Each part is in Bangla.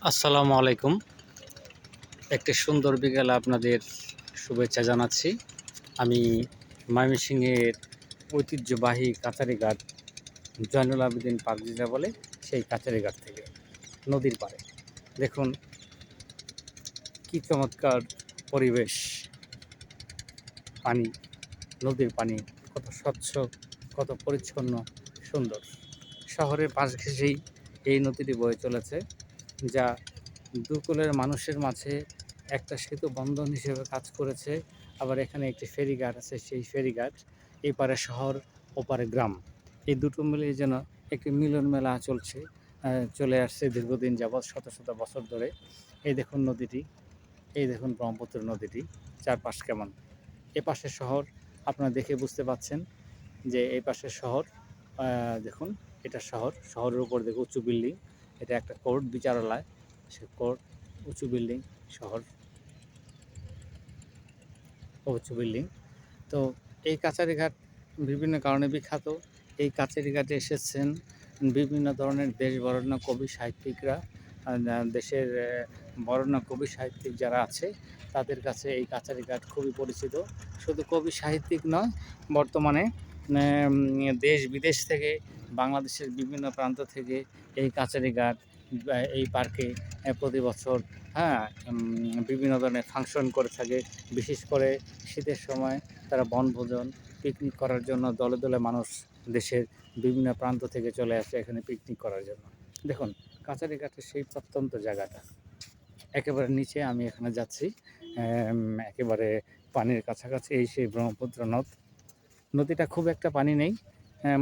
আসসালামু আলাইকুম। একটি সুন্দর বিকেলে আপনাদের শুভেচ্ছা জানাচ্ছি। আমি ময়মনসিংহের ঐতিহ্যবাহী কাছারিঘাট জয়নুল আবেদীন পার্ক যেটা বলে সেই কাছারিঘাট থেকে নদীর পাড়ে দেখুন কী চমৎকার পরিবেশ। পানি, নদীর পানি কত স্বচ্ছ, কত পরিচ্ছন্ন, সুন্দর। শহরের পাশ ঘেঁষেই এই নদীটি বয়ে চলেছে, যা দুকুলের মানুষের মাঝে একটা সেতু বন্ধন হিসেবে কাজ করেছে। আবার এখানে একটি ফেরিঘাট আছে, সেই ফেরিঘাট এপারে শহর ওপারে গ্রাম, এই দুটো মিলিয়ে যেন একটি মিলন মেলা চলে আসছে দীর্ঘদিন যাবৎ, শত শত বছর ধরে। এই দেখুন নদীটি, এই দেখুন ব্রহ্মপুত্র নদীটি চারপাশ কেমন। এ পাশের শহর আপনারা দেখে বুঝতে পাচ্ছেন যে এই পাশের শহর, দেখুন এটা শহরের উপর দেখে উঁচু বিল্ডিং, এটা একটা কোর্ট বিচারালয়, সে কোর্ট উঁচু বিল্ডিং, শহর উঁচু বিল্ডিং। তো এই কাছারিঘাট বিভিন্ন কারণে বিখ্যাত। এই কাছারিঘাটে এসেছেন বিভিন্ন ধরনের দেশ বরেণ্য কবি সাহিত্যিকরা। দেশের বরেণ্য কবি সাহিত্যিক যারা আছে তাদের কাছে এই কাছারিঘাট খুবই পরিচিত। শুধু কবি সাহিত্যিক নয়, বর্তমানে দেশ বিদেশ থেকে, বাংলাদেশের বিভিন্ন প্রান্ত থেকে এই কাছারিঘাট এই পার্কে প্রতি বছর বিভিন্ন ধরনের ফাংশন করে থাকে। বিশেষ করে শীতের সময় তারা বনভোজন, পিকনিক করার জন্য দলে দলে মানুষ দেশের বিভিন্ন প্রান্ত থেকে চলে আসে এখানে পিকনিক করার জন্য। দেখুন কাছারিঘাটের সেই প্রত্যন্ত জায়গাটা একেবারে নিচে, আমি এখানে যাচ্ছি একেবারে পানির কাছাকাছি। এই সেই ব্রহ্মপুত্র নদ, নদীটা খুব একটা পানি নেই,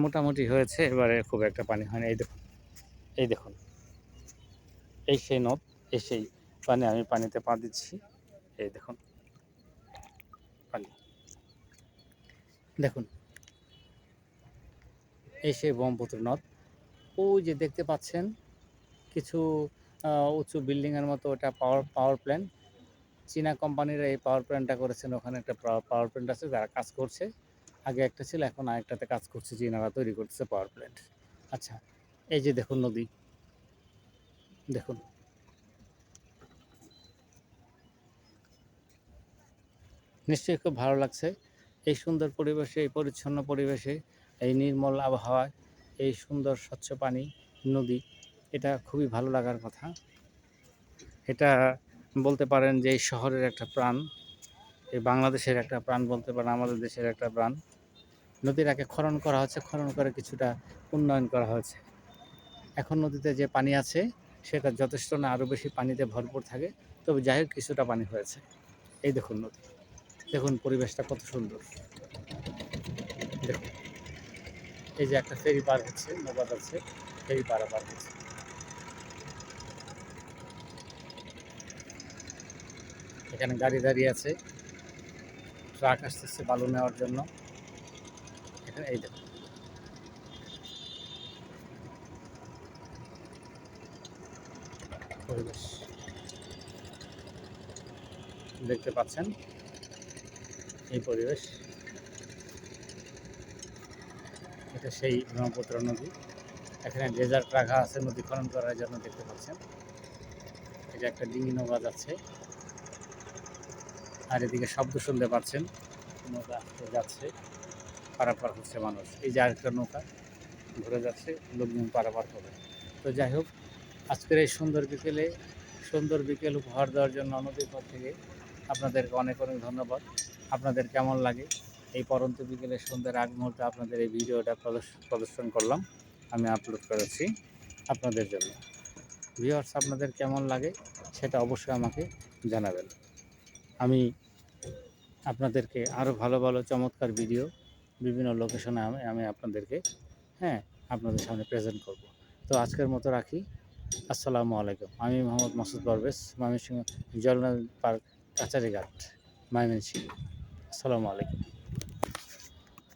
মোটামুটি হয়েছে, এবারে খুব একটা পানি হয় না। এই দেখুন, এই দেখুন, এই সেই নদ, এই সেই পানি, আমি পানিতে পা দিচ্ছি, এই দেখুন পানি, দেখুন এই সেই ব্রহ্মপুত্র নদ। ওই যে দেখতে পাচ্ছেন কিছু উঁচু বিল্ডিংয়ের মতো, ওটা পাওয়ার প্ল্যান্ট। চীনা কোম্পানিরা এই পাওয়ার প্ল্যান্টটা করেছেন, ওখানে একটা পাওয়ার প্ল্যান্ট আছে যারা কাজ করছে। আগে একটা ছিল, এখন আরেকটাতে কাজ করছে, চীনারা তৈরি করতেছে পাওয়ার প্ল্যান্ট। আচ্ছা, এই যে দেখুন নদী, দেখুন নিশ্চয়ই খুব ভালো লাগছে। এই সুন্দর পরিবেশে, এই পরিচ্ছন্ন পরিবেশে, এই নির্মল আবহাওয়ায়, এই সুন্দর স্বচ্ছ পানি, নদী, এটা খুবই ভালো লাগার কথা। এটা বলতে পারেন যে এই শহরের একটা প্রাণ, এই বাংলাদেশের একটা প্রাণ বলতে পারেন, আমাদের দেশের একটা প্রাণ। নদীর আগে খনন করা হচ্ছে, খনন করে কিছুটা উন্নয়ন করা হয়েছে। এখন নদীতে যে পানি আছে সেটা যথেষ্ট না, আরও বেশি পানিতে ভরপুর থাকে, তবে যাই হোক কিছুটা পানি হয়েছে। এই দেখুন নদী, দেখুন পরিবেশটা কত সুন্দর। দেখুন এই যে একটা ফেরি পার হচ্ছে, নৌকা যাচ্ছে, ফেরি পার হচ্ছে। এখানে গাড়ি দাঁড়িয়ে আছে, ট্রাক আসতেছে বালু নেওয়ার জন্য। এখানে এই দেখুন পরিবেশ দেখতে পাচ্ছেন, এই পরিবেশ, এটা সেই ব্রহ্মপুত্র নদী। এখানে ডেজার্ট রাখা আছে নদী খনন করার জন্য, দেখতে পাচ্ছেন। এটা একটা ডিঙি নৌকা যাচ্ছে, আর এদিকে শব্দ শুনতে পাচ্ছেন, নৌকা যাচ্ছে, পারাপার হচ্ছে মানুষ। এই যে আরেকটা নৌকা ঘুরে যাচ্ছে, লোকজন পারাপার হবে। তো যাই হোক, আজকের এই সুন্দর বিকেল উপহার দেওয়ার জন্য নদীর পর থেকে আপনাদেরকে অনেক অনেক ধন্যবাদ। আপনাদের কেমন লাগে এই পরন্ত বিকেলের সন্ধ্যার আগ মুহূর্তে আপনাদের এই ভিডিওটা প্রদর্শন করলাম, আমি আপলোড করেছি আপনাদের জন্য। ভিউয়ার্স, আপনাদের কেমন লাগে সেটা অবশ্যই আমাকে জানাবেন। আমি আপনাদেরকে আরও ভালো ভালো চমৎকার ভিডিও বিভিন্ন লোকেশনে আমি আপনাদেরকে আপনাদের সামনে প্রেজেন্ট করব। তো আজকের মতো রাখি। আসসালামু আলাইকুম। আমি মোহাম্মদ মাসুদ পারভেজ, ময়মনসিংহ জয়নুল পার্ক, কাছারিঘাট, ময়মনসিংহ। আসসালামু আলাইকুম।